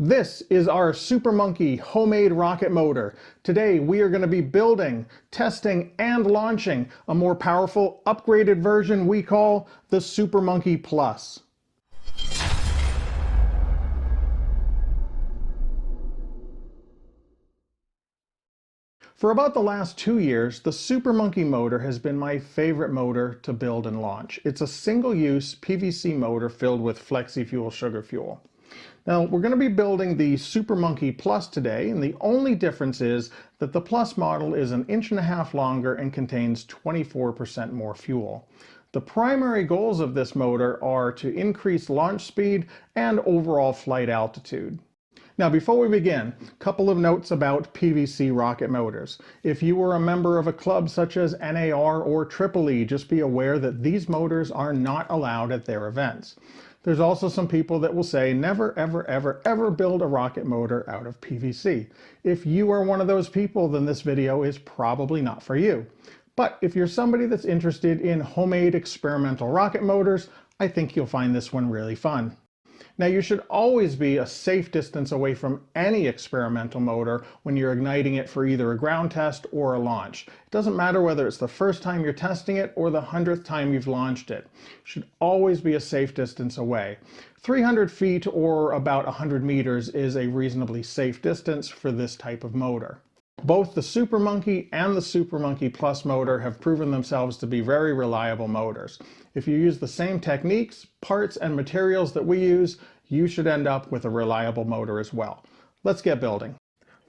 This is our Super Monkey homemade rocket motor. Today we are going to be building, testing, and launching a more powerful, upgraded version we call the Super Monkey Plus. For about the last 2 years, the Super Monkey motor has been my favorite motor to build and launch. It's a single-use PVC motor filled with flexi-fuel sugar fuel. Now, we're going to be building the Super Monkey Plus today, and the only difference is that the Plus model is 1.5 inches longer and contains 24% more fuel. The primary goals of this motor are to increase launch speed and overall flight altitude. Now, before we begin, a couple of notes about PVC rocket motors. If you were a member of a club such as NAR or EEE, just be aware that these motors are not allowed at their events. There's also some people that will say never, ever, ever, ever build a rocket motor out of PVC. If you are one of those people, then this video is probably not for you. But if you're somebody that's interested in homemade experimental rocket motors, I think you'll find this one really fun. Now, you should always be a safe distance away from any experimental motor when you're igniting it for either a ground test or a launch. It doesn't matter whether it's the first time you're testing it or the 100th time you've launched it. You should always be a safe distance away. 300 feet or about 100 meters is a reasonably safe distance for this type of motor. Both the Super Monkey and the Super Monkey Plus motor have proven themselves to be very reliable motors. If you use the same techniques, parts, and materials that we use, you should end up with a reliable motor as well. Let's get building.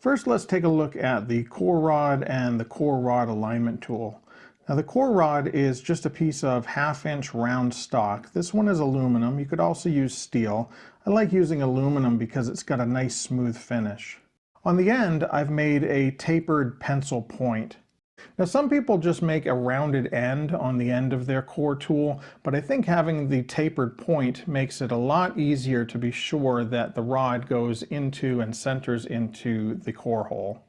First, let's take a look at the core rod and the core rod alignment tool. Now, the core rod is just a piece of 1/2-inch round stock. This one is aluminum. You could also use steel. I like using aluminum because it's got a nice smooth finish. On the end, I've made a tapered pencil point. Now, some people just make a rounded end on the end of their core tool, but I think having the tapered point makes it a lot easier to be sure that the rod goes into and centers into the core hole.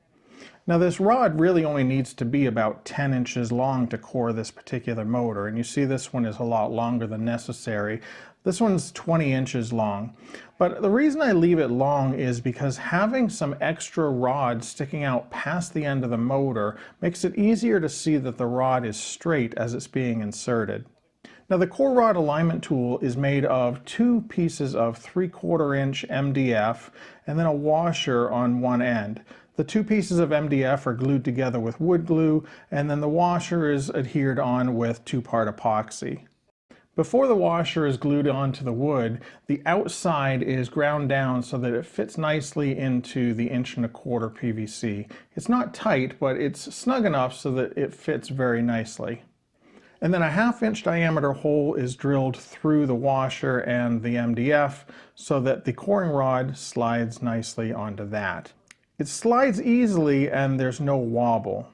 Now, this rod really only needs to be about 10 inches long to core this particular motor, and you see this one is a lot longer than necessary. This one's 20 inches long. But the reason I leave it long is because having some extra rod sticking out past the end of the motor makes it easier to see that the rod is straight as it's being inserted. Now, the core rod alignment tool is made of 2 pieces of 3/4 inch MDF and then a washer on one end. The 2 pieces of MDF are glued together with wood glue, and then the washer is adhered on with 2-part epoxy. Before the washer is glued onto the wood, the outside is ground down so that it fits nicely into the 1.25 inch PVC. It's not tight, but it's snug enough so that it fits very nicely. And then a 1/2 inch diameter hole is drilled through the washer and the MDF so that the coring rod slides nicely onto that. It slides easily and there's no wobble.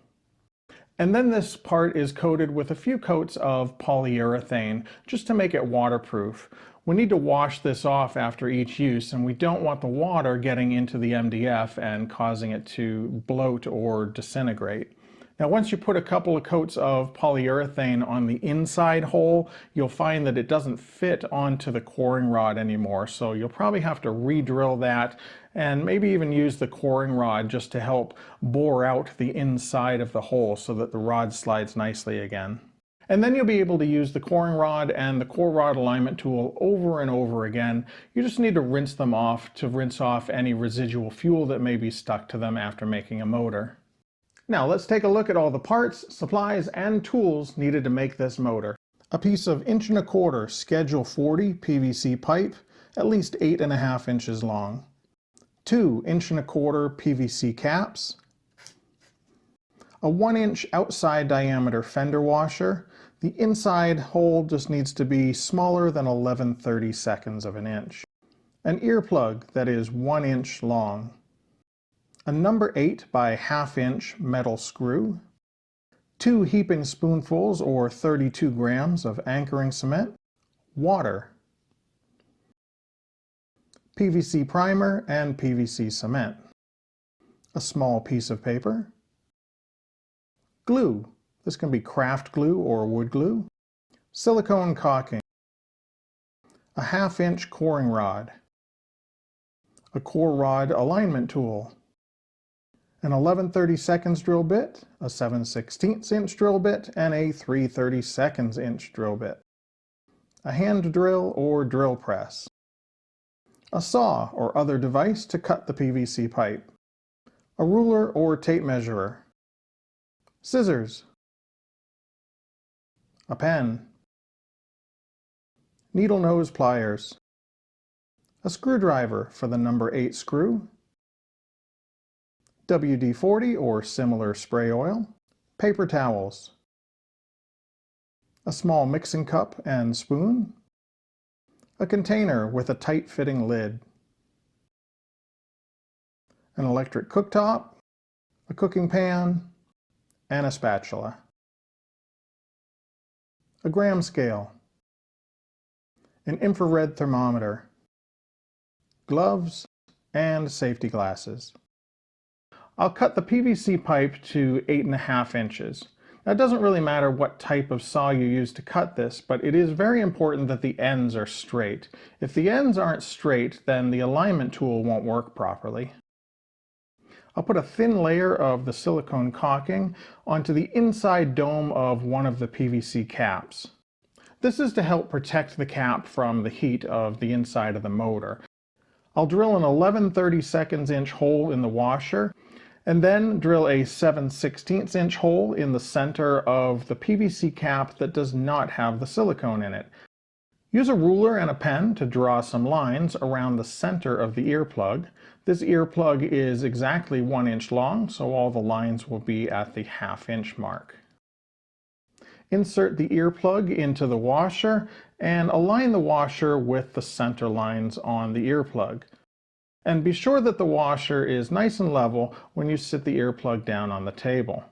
And then this part is coated with a few coats of polyurethane just to make it waterproof. We need to wash this off after each use, and we don't want the water getting into the MDF and causing it to bloat or disintegrate. Now, once you put a couple of coats of polyurethane on the inside hole, you'll find that it doesn't fit onto the coring rod anymore, so you'll probably have to re-drill that and maybe even use the coring rod just to help bore out the inside of the hole so that the rod slides nicely again. And then you'll be able to use the coring rod and the core rod alignment tool over and over again. You just need to rinse them off to rinse off any residual fuel that may be stuck to them after making a motor. Now, let's take a look at all the parts, supplies, and tools needed to make this motor. A piece of 1.25 inch Schedule 40 PVC pipe, at least 8.5 inches long. 2 1.25 inch PVC caps. A 1 inch outside diameter fender washer. The inside hole just needs to be smaller than 11/32 of an inch. An earplug that is 1 inch long. A number 8 by 1/2 inch metal screw. 2 heaping spoonfuls or 32 grams of anchoring cement. Water. PVC primer and PVC cement. A small piece of paper. Glue. This can be craft glue or wood glue. Silicone caulking. A 1/2 inch coring rod. a core rod alignment tool, an 11/32 drill bit, a 7/16 inch drill bit, and a 3/32 inch drill bit, a hand drill or drill press, a saw or other device to cut the PVC pipe, a ruler or tape measurer, scissors, a pen, needle nose pliers, a screwdriver for the number 8 screw, WD-40 or similar spray oil, paper towels, a small mixing cup and spoon, a container with a tight-fitting lid, an electric cooktop, a cooking pan, and a spatula, a gram scale, an infrared thermometer, gloves, and safety glasses. I'll cut the PVC pipe to 8.5 inches. Now, it doesn't really matter what type of saw you use to cut this, but it is very important that the ends are straight. If the ends aren't straight, then the alignment tool won't work properly. I'll put a thin layer of the silicone caulking onto the inside dome of one of the PVC caps. This is to help protect the cap from the heat of the inside of the motor. I'll drill an 11/32 inch hole in the washer, and then drill a 7/16 inch hole in the center of the PVC cap that does not have the silicone in it. Use a ruler and a pen to draw some lines around the center of the earplug. This earplug is exactly 1 inch long, so all the lines will be at the 1/2 inch mark. Insert the earplug into the washer and align the washer with the center lines on the earplug. And be sure that the washer is nice and level when you sit the earplug down on the table.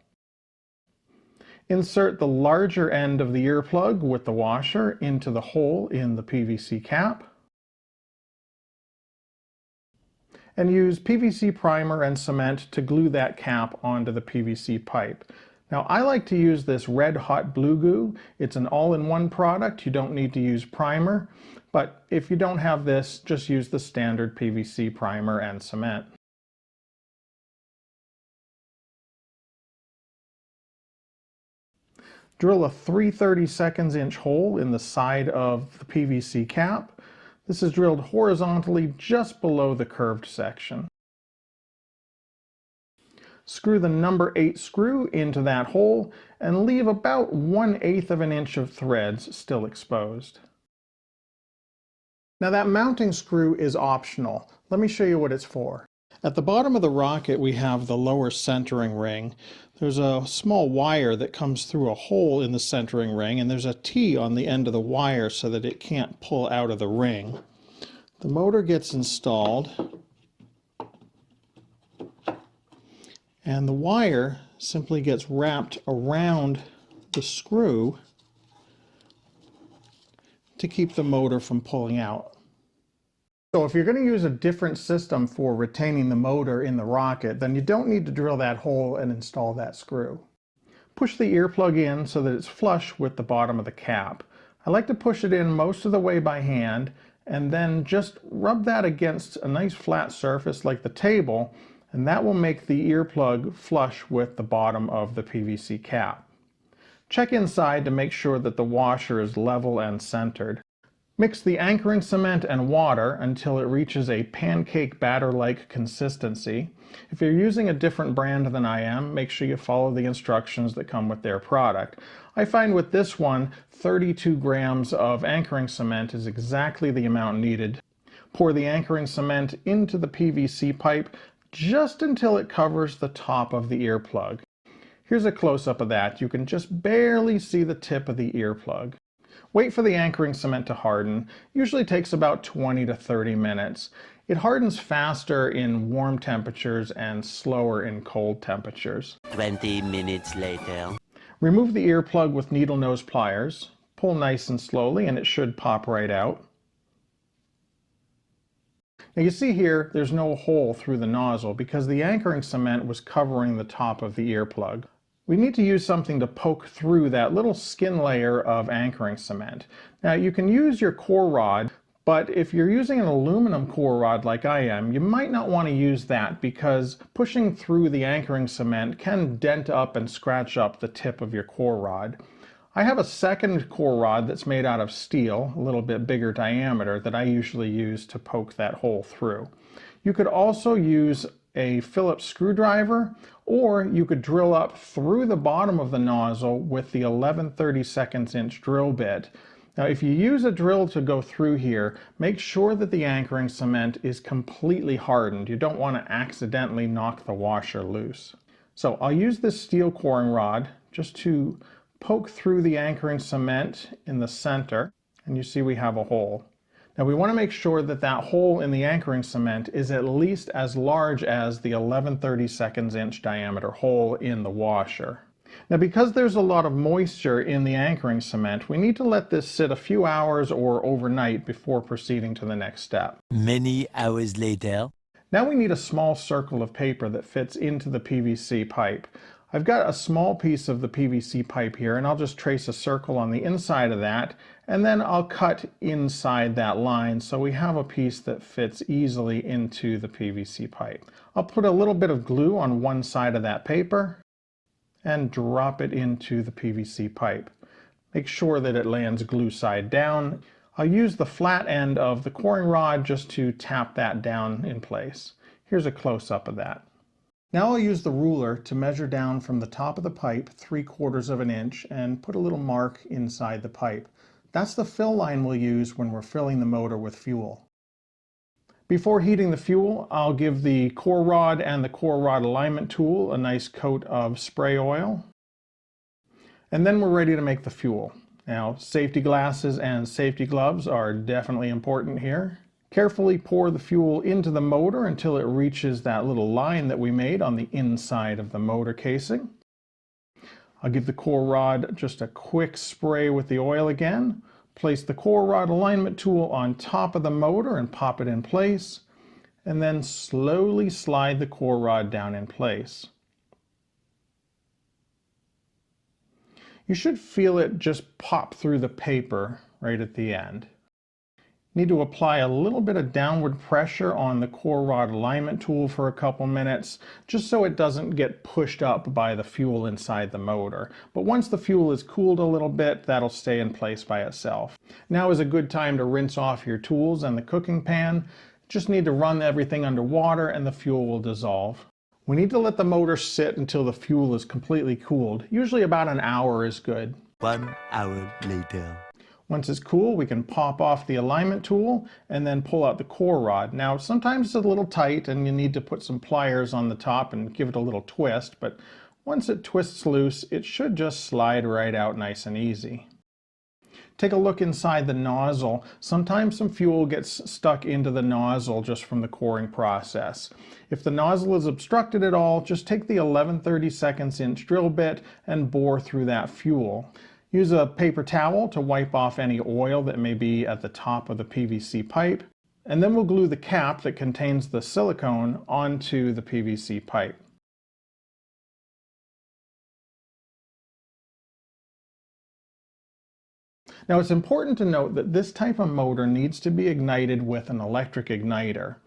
Insert the larger end of the earplug with the washer into the hole in the PVC cap. And use PVC primer and cement to glue that cap onto the PVC pipe. Now, I like to use this Red Hot Blue Goo. It's an all-in-one product. You don't need to use primer, but if you don't have this, just use the standard PVC primer and cement. Drill a 3/32 inch hole in the side of the PVC cap. This is drilled horizontally just below the curved section. Screw the number 8 screw into that hole and leave about 1/8 of an inch of threads still exposed. Now, that mounting screw is optional. Let me show you what it's for. At the bottom of the rocket we have the lower centering ring. There's a small wire that comes through a hole in the centering ring, and there's a T on the end of the wire so that it can't pull out of the ring. The motor gets installed, and the wire simply gets wrapped around the screw to keep the motor from pulling out. So if you're going to use a different system for retaining the motor in the rocket, then you don't need to drill that hole and install that screw. Push the earplug in so that it's flush with the bottom of the cap. I like to push it in most of the way by hand, and then just rub that against a nice flat surface like the table, and that will make the earplug flush with the bottom of the PVC cap. Check inside to make sure that the washer is level and centered. Mix the anchoring cement and water until it reaches a pancake batter-like consistency. If you're using a different brand than I am, make sure you follow the instructions that come with their product. I find with this one, 32 grams of anchoring cement is exactly the amount needed. Pour the anchoring cement into the PVC pipe just until it covers the top of the earplug. Here's a close-up of that. You can just barely see the tip of the earplug. Wait for the anchoring cement to harden. Usually takes about 20 to 30 minutes. It hardens faster in warm temperatures and slower in cold temperatures. 20 minutes later. Remove the earplug with needle nose pliers. Pull nice and slowly and it should pop right out. Now you see here, there's no hole through the nozzle because the anchoring cement was covering the top of the earplug. We need to use something to poke through that little skin layer of anchoring cement. Now you can use your core rod, But if you're using an aluminum core rod like I am, you might not want to use that because pushing through the anchoring cement can dent up and scratch up the tip of your core rod. I have a second core rod that's made out of steel, a little bit bigger diameter, that I usually use to poke that hole through. You could also use a Phillips screwdriver, or you could drill up through the bottom of the nozzle with the 11/32 drill bit. Now, if you use a drill to go through here, make sure that the anchoring cement is completely hardened. You don't want to accidentally knock the washer loose. So I'll use this steel coring rod just to poke through the anchoring cement in the center, and you see we have a hole. Now we want to make sure that that hole in the anchoring cement is at least as large as the 11/32 diameter hole in the washer. Now because there's a lot of moisture in the anchoring cement, we need to let this sit a few hours or overnight before proceeding to the next step. Many hours later. Now we need a small circle of paper that fits into the PVC pipe. I've got a small piece of the PVC pipe here, and I'll just trace a circle on the inside of that, and then I'll cut inside that line so we have a piece that fits easily into the PVC pipe. I'll put a little bit of glue on one side of that paper and drop it into the PVC pipe. Make sure that it lands glue side down. I'll use the flat end of the coring rod just to tap that down in place. Here's a close-up of that. Now I'll use the ruler to measure down from the top of the pipe 3/4 of an inch and put a little mark inside the pipe. That's the fill line we'll use when we're filling the motor with fuel. Before heating the fuel, I'll give the core rod and the core rod alignment tool a nice coat of spray oil. And then we're ready to make the fuel. Now, safety glasses and safety gloves are definitely important here. Carefully pour the fuel into the motor until it reaches that little line that we made on the inside of the motor casing. I'll give the core rod just a quick spray with the oil again. Place the core rod alignment tool on top of the motor and pop it in place, and then slowly slide the core rod down in place. You should feel it just pop through the paper right at the end. Need to apply a little bit of downward pressure on the core rod alignment tool for a couple minutes, just so it doesn't get pushed up by the fuel inside the motor. But once the fuel is cooled a little bit, that'll stay in place by itself. Now is a good time to rinse off your tools and the cooking pan. Just need to run everything under water and the fuel will dissolve. We need to let the motor sit until the fuel is completely cooled. Usually about an hour is good. 1 hour later. Once it's cool, we can pop off the alignment tool and then pull out the core rod. Now, sometimes it's a little tight and you need to put some pliers on the top and give it a little twist, but once it twists loose, it should just slide right out nice and easy. Take a look inside the nozzle. Sometimes some fuel gets stuck into the nozzle just from the coring process. If the nozzle is obstructed at all, just take the 11/32 drill bit and bore through that fuel. Use a paper towel to wipe off any oil that may be at the top of the PVC pipe, and then we'll glue the cap that contains the silicone onto the PVC pipe. Now it's important to note that this type of motor needs to be ignited with an electric igniter.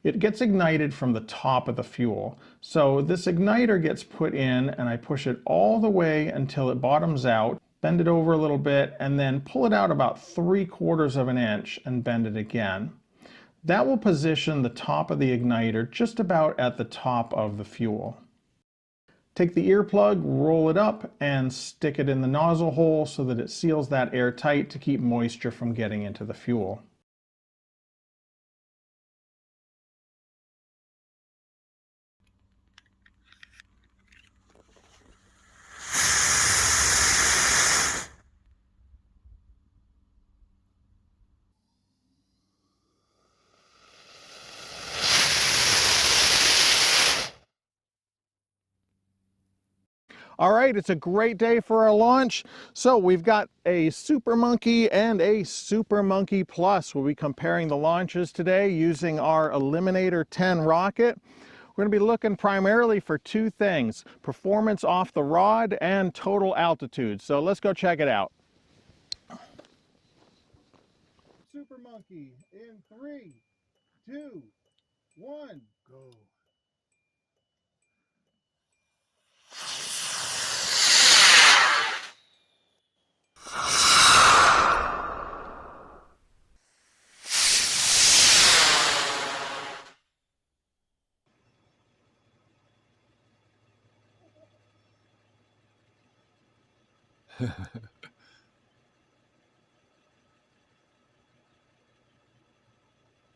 It gets ignited from the top of the fuel. So this igniter gets put in and I push it all the way until it bottoms out. Bend it over a little bit and then pull it out about 3/4 of an inch and bend it again. That will position the top of the igniter just about at the top of the fuel. Take the earplug, roll it up, and stick it in the nozzle hole so that it seals that air tight to keep moisture from getting into the fuel. All right, it's a great day for our launch. So we've got a Super Monkey and a Super Monkey Plus. We'll be comparing the launches today using our Eliminator 10 rocket. We're going to be looking primarily for two things: performance off the rod and total altitude. So let's go check it out. Super Monkey. monkey in 3, 2, 1, go.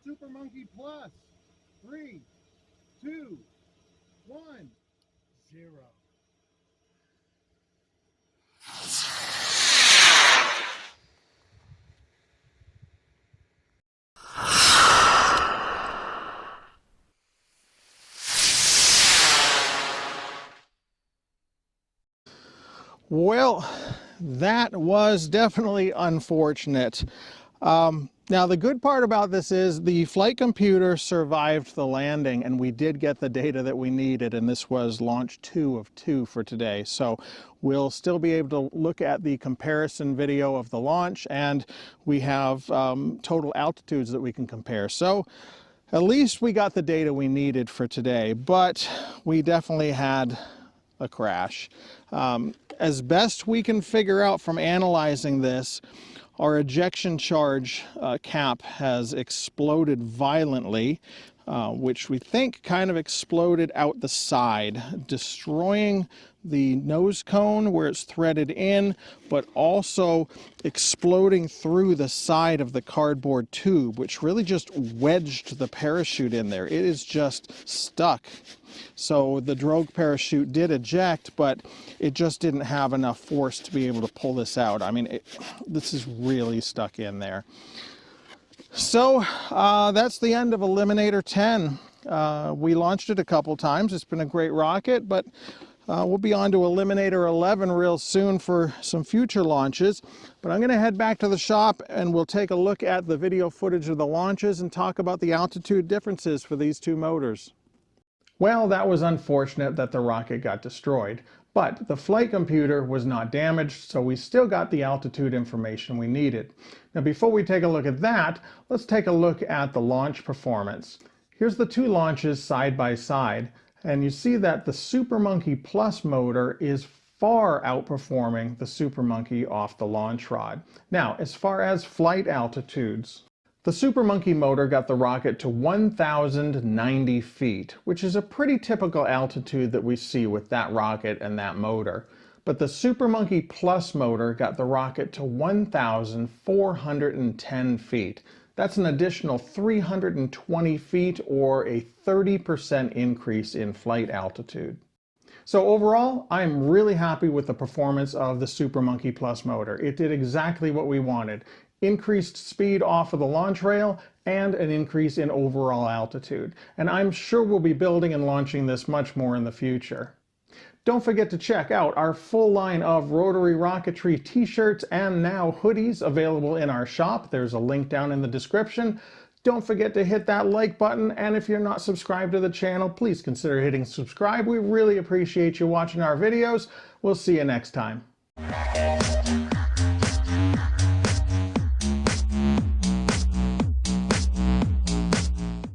Super Monkey Plus. 3, 2, 1, 0. Well, that was definitely unfortunate. Now, the good part about this is the flight computer survived the landing, and we did get the data that we needed, and this was launch 2 of 2 for today. So we'll still be able to look at the comparison video of the launch, and we have total altitudes that we can compare. So at least we got the data we needed for today, but we definitely had a crash. As best we can figure out from analyzing this, our ejection charge cap has exploded violently, which we think kind of exploded out the side, destroying the nose cone where it's threaded in, but also exploding through the side of the cardboard tube, which really just wedged the parachute in there. It is just stuck. So the drogue parachute did eject, but it just didn't have enough force to be able to pull this out. I mean, this is really stuck in there. So that's the end of Eliminator 10. We launched it a couple times. It's been a great rocket, but we'll be on to Eliminator 11 real soon for some future launches. But I'm going to head back to the shop and we'll take a look at the video footage of the launches and talk about the altitude differences for these two motors. Well, that was unfortunate that the rocket got destroyed, but the flight computer was not damaged, so we still got the altitude information we needed. Now, before we take a look at that, let's take a look at the launch performance. Here's the two launches side by side, and you see that the Super Monkey Plus motor is far outperforming the Super Monkey off the launch rod. Now, as far as flight altitudes, the Super Monkey motor got the rocket to 1,090 feet, which is a pretty typical altitude that we see with that rocket and that motor. But the Super Monkey Plus motor got the rocket to 1,410 feet. That's an additional 320 feet or a 30% increase in flight altitude. So overall, I'm really happy with the performance of the Super Monkey Plus motor. It did exactly what we wanted. Increased speed off of the launch rail and an increase in overall altitude. And I'm sure we'll be building and launching this much more in the future. Don't forget to check out our full line of Rotary Rocketry t-shirts and now hoodies available in our shop. There's a link down in the description. Don't forget to hit that like button, and if you're not subscribed to the channel, please consider hitting subscribe. We really appreciate you watching our videos. We'll see you next time.